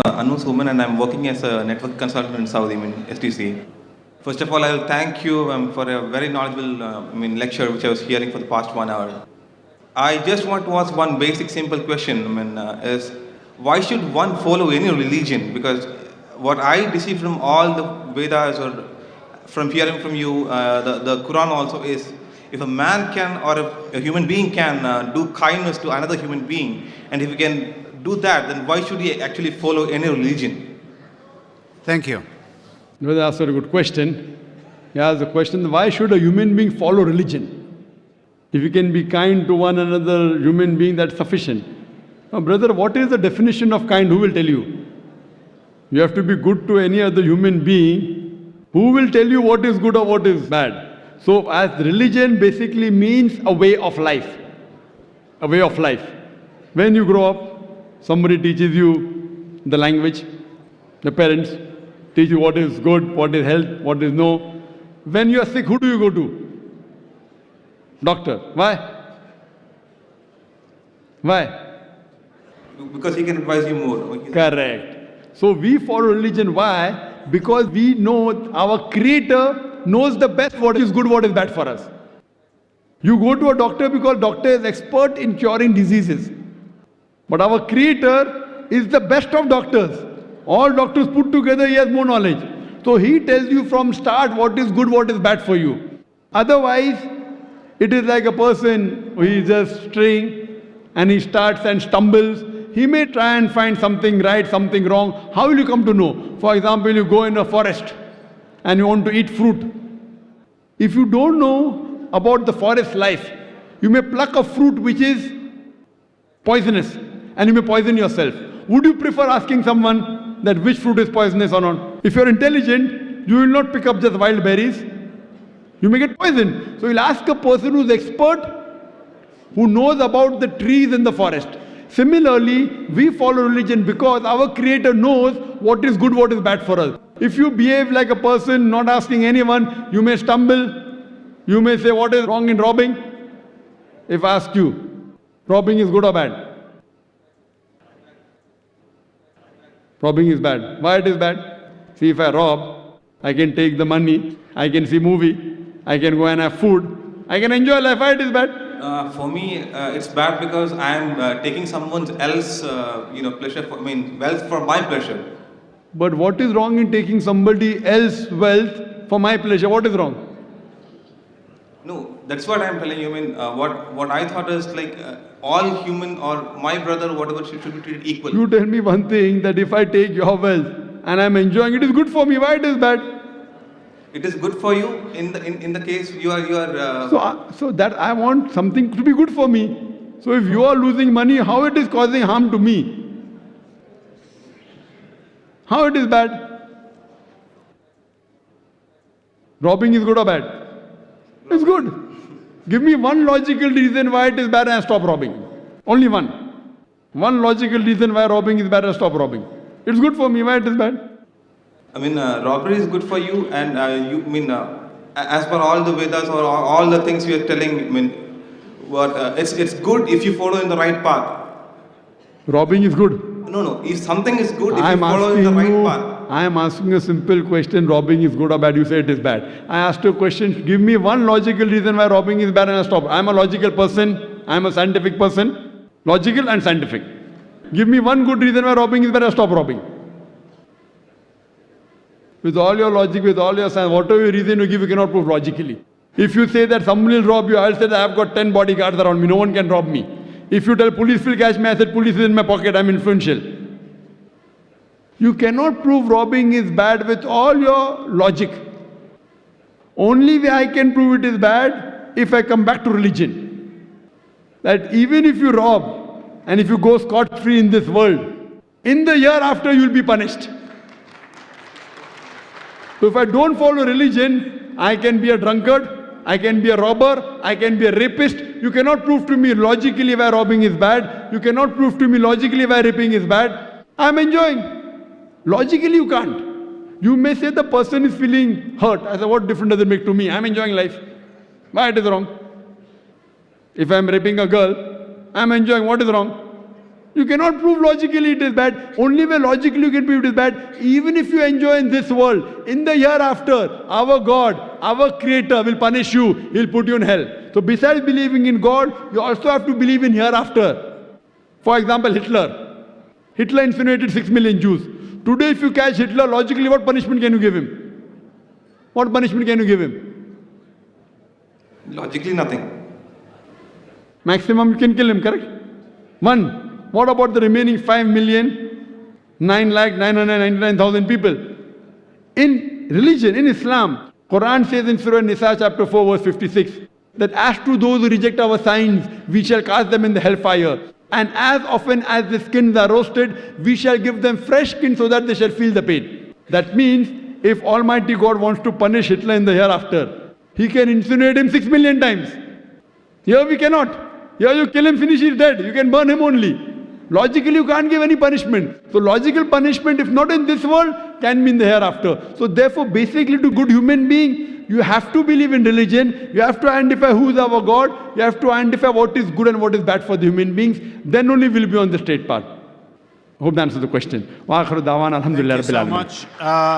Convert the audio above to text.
Anu Suman, and I'm working as a network consultant in Saudi, STC. First of all, I'll thank you for a very knowledgeable lecture which I was hearing for the past 1 hour. I just want to ask one basic, simple question. Is why should one follow any religion? Because what I receive from all the Vedas or from hearing from you, the Quran also is, if a man can or a human being can do kindness to another human being, and if he can do that, then why should he actually follow any religion? Thank you. Brother asked a good question. He asked the question, why should a human being follow religion? If you can be kind to one another human being, that's sufficient. Now, brother, what is the definition of kind? Who will tell you? You have to be good to any other human being. Who will tell you what is good or what is bad? So, as religion basically means a way of life. A way of life. When you grow up, somebody teaches you the language, the parents teach you what is good, what is health, what is no. When you are sick, who do you go to? Doctor. Why? Why? Because he can advise you more. Correct. So we follow religion. Why? Because we know our Creator knows the best what is good, what is bad for us. You go to a doctor because doctor is expert in curing diseases. But our Creator is the best of doctors. All doctors put together, he has more knowledge. So he tells you from start what is good, what is bad for you. Otherwise, it is like a person who is just straying and he starts and stumbles. He may try and find something right, something wrong. How will you come to know? For example, you go in a forest and you want to eat fruit. If you don't know about the forest life, you may pluck a fruit which is poisonous and you may poison yourself. Would you prefer asking someone that which fruit is poisonous or not? If you're intelligent, you will not pick up just wild berries. You may get poisoned. So you'll ask a person who's expert, who knows about the trees in the forest. Similarly, we follow religion because our Creator knows what is good, what is bad for us. If you behave like a person not asking anyone, you may stumble. You may say, what is wrong in robbing? If I ask you, robbing is good or bad? Robbing is bad. Why it is bad? See, if I rob, I can take the money, I can see movie, I can go and have food, I can enjoy life. Why it is bad? For me, it's bad because I am taking someone else, pleasure. Wealth for my pleasure. But what is wrong in taking somebody else's wealth for my pleasure? What is wrong? No, that's what I'm telling you. What I thought is like all human or my brother, whatever should be treated equal. You tell me one thing, that if I take your wealth and I'm enjoying it, is good for me. Why it is bad? It is good for you in the case you are. So that I want something to be good for me. So if you are losing money, how it is causing harm to me? How it is bad? Robbing is good or bad? It's good. Give me one logical reason why it is bad and stop robbing. Only one. One logical reason why robbing is bad and stop robbing. It's good for me. Why it is bad? Robbery is good for you, and as per all the Vedas or all the things you are telling, it's good if you follow in the right path. Robbing is good. No. If something is good, if you follow in the right path. I am asking a simple question, robbing is good or bad, you say it is bad. I asked you a question, give me one logical reason why robbing is bad and I stop. I am a logical person, I am a scientific person, logical and scientific. Give me one good reason why robbing is bad and stop robbing. With all your logic, with all your science, whatever reason you give, you cannot prove logically. If you say that somebody will rob you, I'll say that I have got 10 bodyguards around me, no one can rob me. If you tell police will catch me, I said police is in my pocket, I'm influential. You cannot prove robbing is bad with all your logic. Only way I can prove it is bad if I come back to religion. That even if you rob and if you go scot-free in this world, in the year after you will be punished. So if I don't follow religion, I can be a drunkard, I can be a robber, I can be a rapist. You cannot prove to me logically why robbing is bad. You cannot prove to me logically why raping is bad. I'm enjoying. Logically you can't. You may say the person is feeling hurt. I say, what difference does it make to me? I'm enjoying life. Why it is wrong? If I'm raping a girl, I'm enjoying. What is wrong? You cannot prove logically it is bad. Only way logically you can prove it is bad. Even if you enjoy in this world, in the hereafter, our God, our Creator will punish you. He'll put you in hell. So besides believing in God, you also have to believe in hereafter. For example, Hitler. Hitler incinerated 6 million Jews. Today if you catch Hitler, logically what punishment can you give him? What punishment can you give him? Logically, nothing. Maximum you can kill him, correct? One. What about the remaining 5,9,999,000 people? In religion, in Islam, Quran says in Surah Nisa chapter 4 verse 56 that as to those who reject our signs, we shall cast them in the hellfire. And as often as the skins are roasted, we shall give them fresh skin so that they shall feel the pain. That means if Almighty God wants to punish Hitler in the hereafter, He can incinerate him 6 million times. Here we cannot. Here you kill him, finish, he's dead. You can burn him only. Logically, you can't give any punishment. So logical punishment, if not in this world, can be in the hereafter. So therefore, basically to good human being, you have to believe in religion. You have to identify who is our God. You have to identify what is good and what is bad for the human beings. Then only we'll be on the straight path. Hope that answers the question. Wa akhiru da'wana alhamdulillah Thank you rabbil so alamin. much.